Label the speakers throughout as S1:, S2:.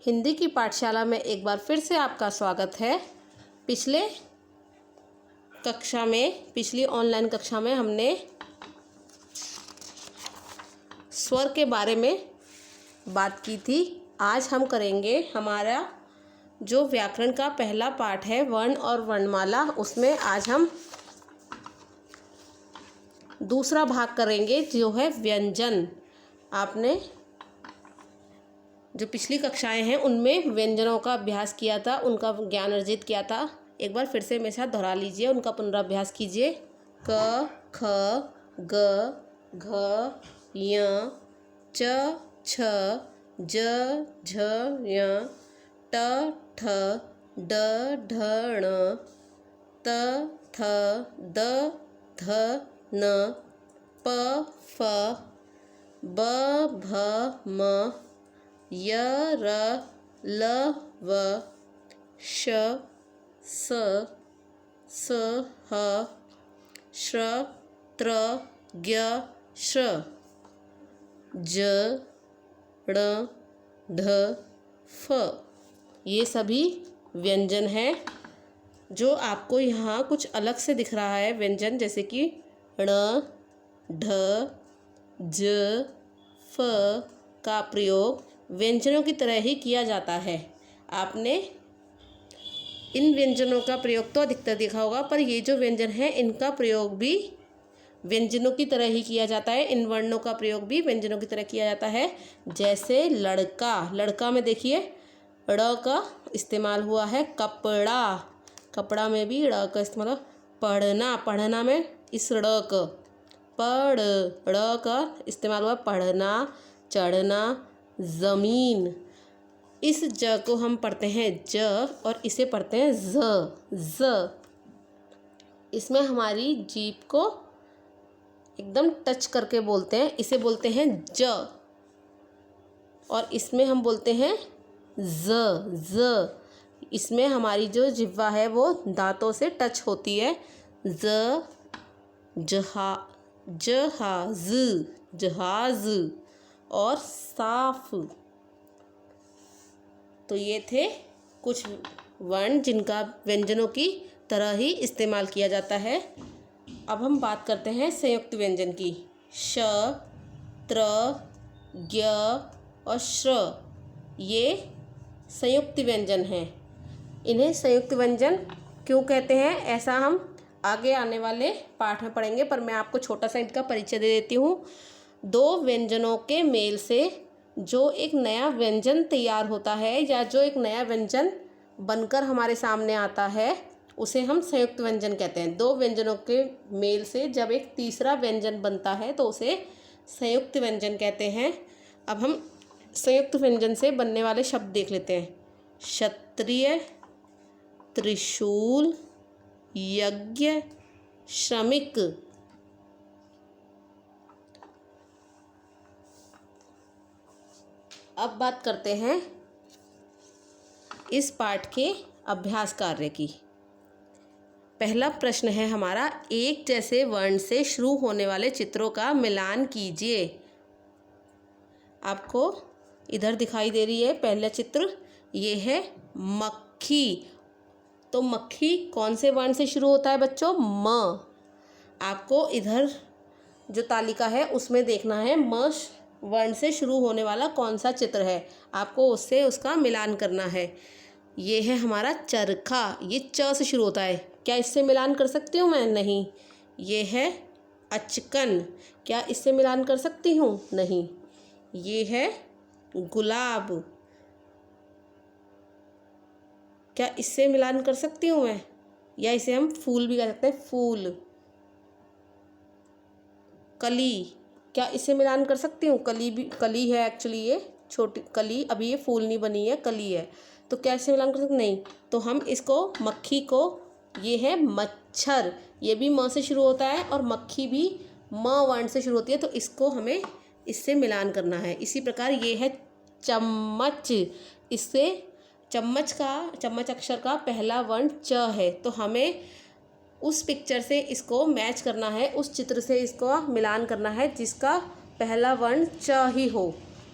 S1: हिंदी की पाठशाला में एक बार फिर से आपका स्वागत है। पिछली ऑनलाइन कक्षा में हमने स्वर के बारे में बात की थी। आज हम करेंगे हमारा जो व्याकरण का पहला पाठ है वर्ण और वर्णमाला, उसमें आज हम दूसरा भाग करेंगे जो है व्यंजन। आपने जो पिछली कक्षाएं हैं उनमें व्यंजनों का अभ्यास किया था, उनका ज्ञान अर्जित किया था। एक बार फिर से मेरे साथ दोहरा लीजिए, उनका पुनराभ्यास कीजिए। क, ख, ग, घ, य, च, छ, ज, झ, य, ट, ठ, ड, ढ, ण, त, थ, द, ध, न, प, फ, ब, भ, म, य, र, ल, व, श, स, ह, श्र, त्र, ज्ञ, श्र, ज, ण, ढ, फ। ये सभी व्यंजन हैं। जो आपको यहाँ कुछ अलग से दिख रहा है व्यंजन, जैसे कि ण, ढ, ज, फ का प्रयोग व्यंजनों की तरह ही किया जाता है। आपने इन व्यंजनों का प्रयोग तो अधिकतर देखा होगा, पर ये जो व्यंजन है इनका प्रयोग भी व्यंजनों की तरह ही किया जाता है। इन वर्णों का प्रयोग भी व्यंजनों की तरह किया जाता है। जैसे लड़का, लड़का में देखिए ड़ का इस्तेमाल हुआ है। कपड़ा, कपड़ा में भी ड़ का इस्तेमाल। पढ़ना, पढ़ना में इस ड़ का पढ़, ड़ का इस्तेमाल हुआ पढ़ना। चढ़ना, ज़मीन, इस ज को हम पढ़ते हैं ज और इसे पढ़ते हैं ज। इसमें हमारी जीभ को एकदम टच करके बोलते हैं, इसे बोलते हैं ज। और इसमें हम बोलते हैं ज। इसमें हमारी जो जिह्वा है वो दांतों से टच होती है। जहाज, जहाज और साफ। तो ये थे कुछ वर्ण जिनका व्यंजनों की तरह ही इस्तेमाल किया जाता है। अब हम बात करते हैं संयुक्त व्यंजन की। श, त्र, ज्ञ और श्र, ये संयुक्त व्यंजन हैं। इन्हें संयुक्त व्यंजन क्यों कहते हैं, ऐसा हम आगे आने वाले पाठ में पढ़ेंगे, पर मैं आपको छोटा सा इनका परिचय दे देती हूँ। दो व्यंजनों के मेल से जो एक नया व्यंजन तैयार होता है या जो एक नया व्यंजन बनकर हमारे सामने आता है, उसे हम संयुक्त व्यंजन कहते हैं। दो व्यंजनों के मेल से जब एक तीसरा व्यंजन बनता है तो उसे संयुक्त व्यंजन कहते हैं। अब हम संयुक्त व्यंजन से बनने वाले शब्द देख लेते हैं। क्षत्रिय, त्रिशूल, यज्ञ, श्रमिक। अब बात करते हैं इस पाठ के अभ्यास कार्य की। पहला प्रश्न है हमारा, एक जैसे वर्ण से शुरू होने वाले चित्रों का मिलान कीजिए। आपको इधर दिखाई दे रही है पहला चित्र, ये है मक्खी। तो मक्खी कौन से वर्ण से शुरू होता है बच्चों? म। आपको इधर जो तालिका है उसमें देखना है म वर्ण से शुरू होने वाला कौन सा चित्र है, आपको उससे उसका मिलान करना है। ये है हमारा चरखा, ये च से शुरू होता है। क्या इससे मिलान कर सकती हूँ मैं? नहीं। ये है अचकन, क्या इससे मिलान कर सकती हूँ? नहीं। ये है गुलाब, क्या इससे मिलान कर सकती हूँ मैं? या इसे हम फूल भी कह सकते हैं, फूल। कली, क्या इससे मिलान कर सकती हूँ? कली भी, कली है एक्चुअली, ये छोटी कली, अभी ये फूल नहीं बनी है, कली है। तो क्या इससे मिलान कर सकते? नहीं। तो हम इसको, मक्खी को, ये है मच्छर, ये भी म से शुरू होता है और मक्खी भी म वर्ण से शुरू होती है, तो इसको हमें इससे मिलान करना है। इसी प्रकार ये है चम्मच, इससे चम्मच अक्षर का पहला वर्ण च है, तो हमें उस पिक्चर से इसको मैच करना है, उस चित्र से इसको मिलान करना है जिसका पहला वर्ण च ही हो।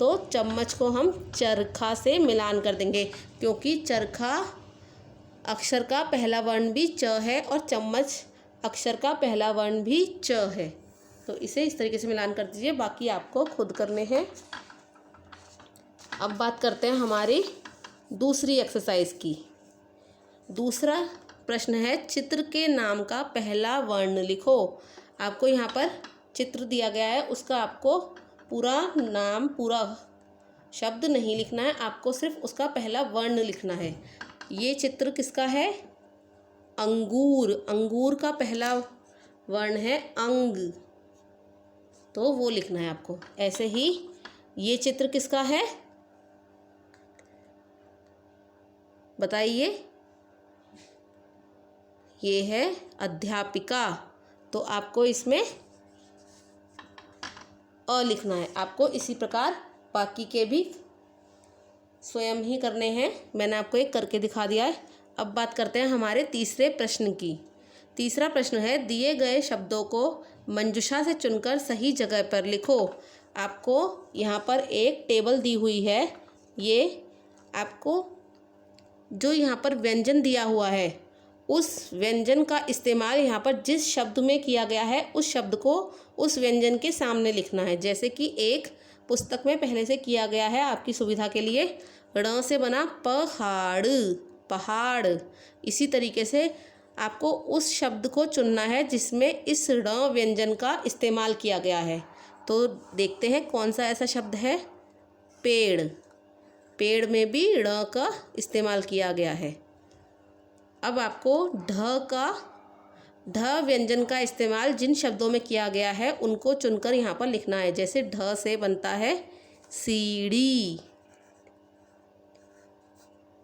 S1: तो चम्मच को हम चरखा से मिलान कर देंगे, क्योंकि चरखा अक्षर का पहला वर्ण भी च है और चम्मच अक्षर का पहला वर्ण भी च है। तो इसे इस तरीके से मिलान कर दीजिए, बाकी आपको खुद करने हैं। अब बात करते हैं हमारी दूसरी एक्सरसाइज की। दूसरा प्रश्न है, चित्र के नाम का पहला वर्ण लिखो। आपको यहाँ पर चित्र दिया गया है, उसका आपको पूरा नाम, पूरा शब्द नहीं लिखना है, आपको सिर्फ उसका पहला वर्ण लिखना है। ये चित्र किसका है? अंगूर। अंगूर का पहला वर्ण है अंग, तो वो लिखना है आपको। ऐसे ही ये चित्र किसका है बताइए? ये है अध्यापिका, तो आपको इसमें अ लिखना है। आपको इसी प्रकार बाकी के भी स्वयं ही करने हैं, मैंने आपको एक करके दिखा दिया है। अब बात करते हैं हमारे तीसरे प्रश्न की। तीसरा प्रश्न है, दिए गए शब्दों को मंजूषा से चुनकर सही जगह पर लिखो। आपको यहाँ पर एक टेबल दी हुई है, ये आपको जो यहाँ पर व्यंजन दिया हुआ है, उस व्यंजन का इस्तेमाल यहाँ पर जिस शब्द में किया गया है, उस शब्द को उस व्यंजन के सामने लिखना है। जैसे कि एक पुस्तक में पहले से किया गया है आपकी सुविधा के लिए, ड़ से बना पहाड़, पहाड़। इसी तरीके से आपको उस शब्द को चुनना है जिसमें इस ड़ व्यंजन का इस्तेमाल किया गया है। तो देखते हैं कौन सा ऐसा शब्द है। पेड़। पेड़ में भी ड़ का इस्तेमाल किया गया है। अब आपको ढ व्यंजन का इस्तेमाल जिन शब्दों में किया गया है उनको चुनकर यहाँ पर लिखना है। जैसे ढ से बनता है सीढ़ी,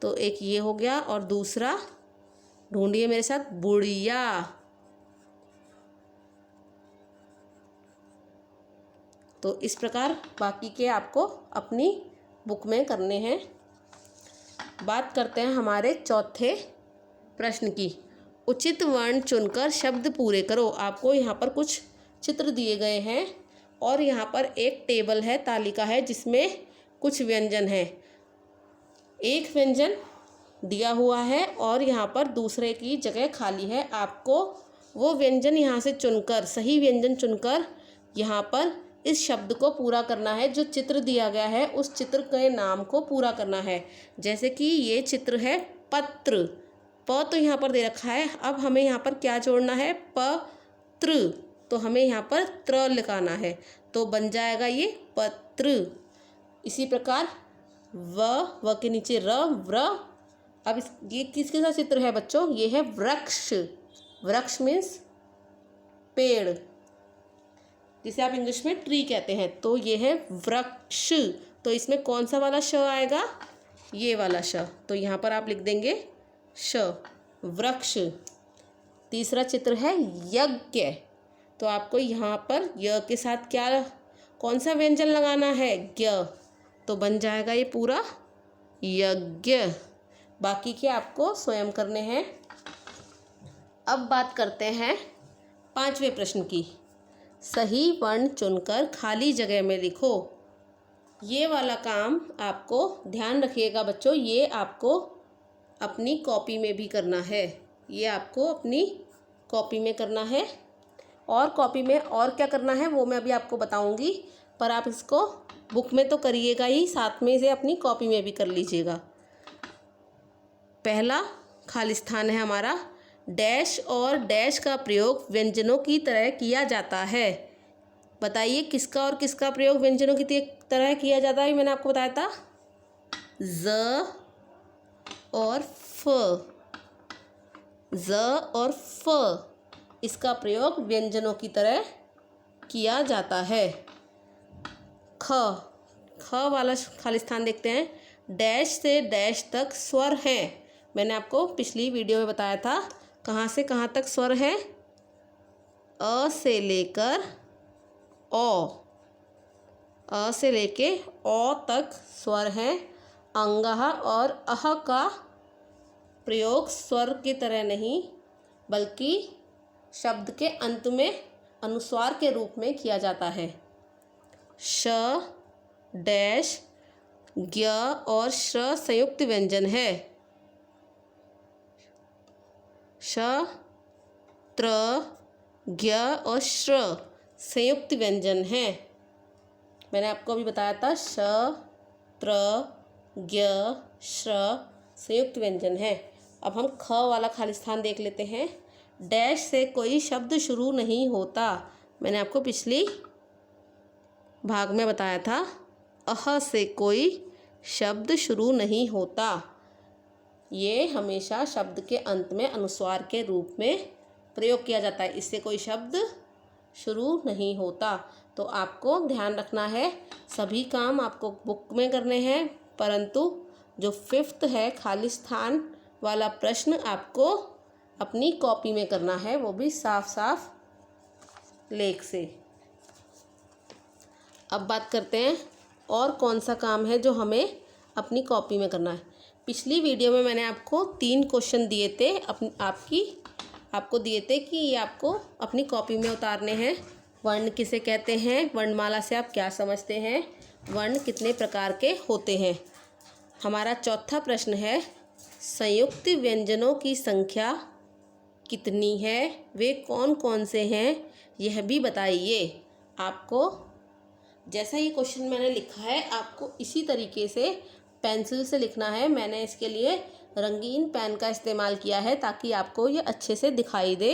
S1: तो एक ये हो गया। और दूसरा ढूंढिए मेरे साथ, बुढ़िया। तो इस प्रकार बाकी के आपको अपनी बुक में करने हैं। बात करते हैं हमारे चौथे प्रश्न की। उचित वर्ण चुनकर शब्द पूरे करो। आपको यहाँ पर कुछ चित्र दिए गए हैं और यहाँ पर एक टेबल है, तालिका है, जिसमें कुछ व्यंजन है। एक व्यंजन दिया हुआ है और यहाँ पर दूसरे की जगह खाली है। आपको वो व्यंजन यहाँ से चुनकर, सही व्यंजन चुनकर यहाँ पर इस शब्द को पूरा करना है। जो चित्र दिया गया है उस चित्र के नाम को पूरा करना है। जैसे कि ये चित्र है पत्र, प तो यहाँ पर दे रखा है। अब हमें यहाँ पर क्या जोड़ना है? पत्र, तो हमें यहाँ पर त्र लिखाना है, तो बन जाएगा ये पत्र। इसी प्रकार व के नीचे र, व्र। अब ये किसके साथ चित्र है बच्चों? ये है वृक्ष। वृक्ष मीन्स पेड़, जिसे आप इंग्लिश में ट्री कहते हैं। तो ये है वृक्ष, तो इसमें कौन सा वाला श आएगा? ये वाला श। तो यहाँ पर आप लिख देंगे श, वृक्ष। तीसरा चित्र है यज्ञ, तो आपको यहाँ पर य के साथ क्या, कौन सा व्यंजन लगाना है? ज्ञ, तो बन जाएगा ये पूरा यज्ञ। बाकी के आपको स्वयं करने हैं। अब बात करते हैं पांचवें प्रश्न की। सही वर्ण चुनकर खाली जगह में लिखो। ये वाला काम आपको ध्यान रखिएगा बच्चों, ये आपको अपनी कॉपी में भी करना है। ये आपको अपनी कॉपी में करना है, और कॉपी में और क्या करना है वो मैं अभी आपको बताऊंगी, पर आप इसको बुक में तो करिएगा ही, साथ में इसे अपनी कॉपी में भी कर लीजिएगा। पहला खाली स्थान है हमारा, डैश और डैश का प्रयोग व्यंजनों की तरह किया जाता है। बताइए किसका और किसका प्रयोग व्यंजनों की तरह किया जाता है? मैंने आपको बताया था ज और फ, ज और फ, इसका प्रयोग व्यंजनों की तरह किया जाता है। ख, ख वाला खाली स्थान देखते हैं। डैश से डैश तक स्वर हैं। मैंने आपको पिछली वीडियो में बताया था कहाँ से कहाँ तक स्वर है। अ से लेकर ओ, अ से लेके ओ तक स्वर हैं। अंगः और अह का प्रयोग स्वर की तरह नहीं, बल्कि शब्द के अंत में अनुस्वार के रूप में किया जाता है। श, डैश ज्ञ और श्र संयुक्त व्यंजन है। श, त्र, ज्ञ और श्र संयुक्त व्यंजन है। मैंने आपको अभी बताया था श, त्र, ज्ञ, श्र संयुक्त व्यंजन है। अब हम ख वाला खाली स्थान देख लेते हैं। डैश से कोई शब्द शुरू नहीं होता। मैंने आपको पिछली भाग में बताया था अह से कोई शब्द शुरू नहीं होता। ये हमेशा शब्द के अंत में अनुस्वार के रूप में प्रयोग किया जाता है। इससे कोई शब्द शुरू नहीं होता। तो आपको ध्यान रखना है, सभी काम आपको बुक में करने हैं, परंतु जो 5th है खाली स्थान वाला प्रश्न आपको अपनी कॉपी में करना है, वो भी साफ साफ लेख से। अब बात करते हैं और कौन सा काम है जो हमें अपनी कॉपी में करना है। पिछली वीडियो में मैंने आपको 3 क्वेश्चन दिए थे, आपको दिए थे कि ये आपको अपनी कॉपी में उतारने हैं। वर्ण किसे कहते हैं, वर्णमाला से आप क्या समझते हैं, वर्ण कितने प्रकार के होते हैं। हमारा चौथा प्रश्न है, संयुक्त व्यंजनों की संख्या कितनी है, वे कौन कौन से हैं, यह भी बताइए। आपको जैसा ये क्वेश्चन मैंने लिखा है, आपको इसी तरीके से पेंसिल से लिखना है। मैंने इसके लिए रंगीन पेन का इस्तेमाल किया है ताकि आपको ये अच्छे से दिखाई दे।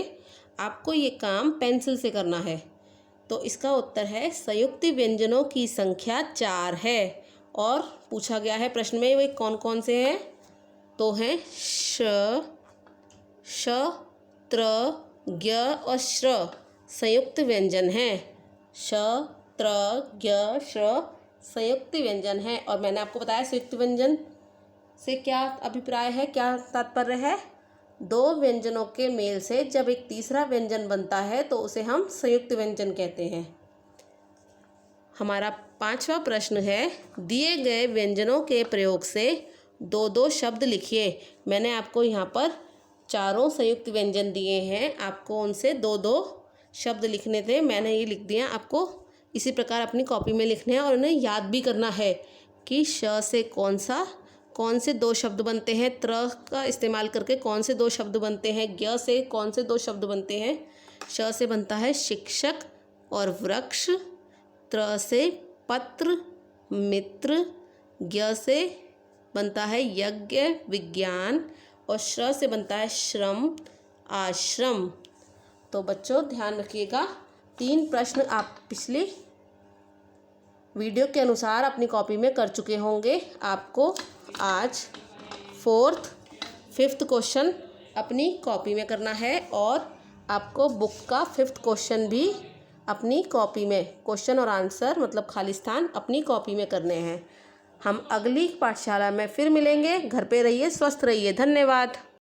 S1: आपको ये काम पेंसिल से करना है। तो इसका उत्तर है संयुक्त व्यंजनों की संख्या 4 है। और पूछा गया है प्रश्न में वे कौन कौन से हैं, तो हैं श, त्र, ज्ञ और श्र संयुक्त व्यंजन हैं। श, त्र, ज्ञ, श्र संयुक्त व्यंजन है। और मैंने आपको बताया संयुक्त व्यंजन से क्या अभिप्राय है, क्या तात्पर्य है। 2 व्यंजनों के मेल से जब एक तीसरा व्यंजन बनता है तो उसे हम संयुक्त व्यंजन कहते हैं। हमारा 5वां प्रश्न है, दिए गए व्यंजनों के प्रयोग से 2-2 शब्द लिखिए। मैंने आपको यहाँ पर चारों संयुक्त व्यंजन दिए हैं, आपको उनसे 2-2 शब्द लिखने थे। मैंने ये लिख दिया, आपको इसी प्रकार अपनी कॉपी में लिखने हैं और उन्हें याद भी करना है कि श से कौन से 2 शब्द बनते हैं, त्र का इस्तेमाल करके कौन से 2 शब्द बनते हैं, ज्ञ से कौन से 2 शब्द बनते हैं। श से बनता है शिक्षक और वृक्ष, त्र से पत्र, मित्र, ज्ञ से बनता है यज्ञ, विज्ञान और श्र से बनता है श्रम, आश्रम। तो बच्चों ध्यान रखिएगा, 3 प्रश्न आप पिछली वीडियो के अनुसार अपनी कॉपी में कर चुके होंगे। आपको आज 4th 5th क्वेश्चन अपनी कॉपी में करना है और आपको बुक का 5th क्वेश्चन भी अपनी कॉपी में, क्वेश्चन और आंसर मतलब खाली स्थान अपनी कॉपी में करने हैं। हम अगली पाठशाला में फिर मिलेंगे। घर पे रहिए, स्वस्थ रहिए। धन्यवाद।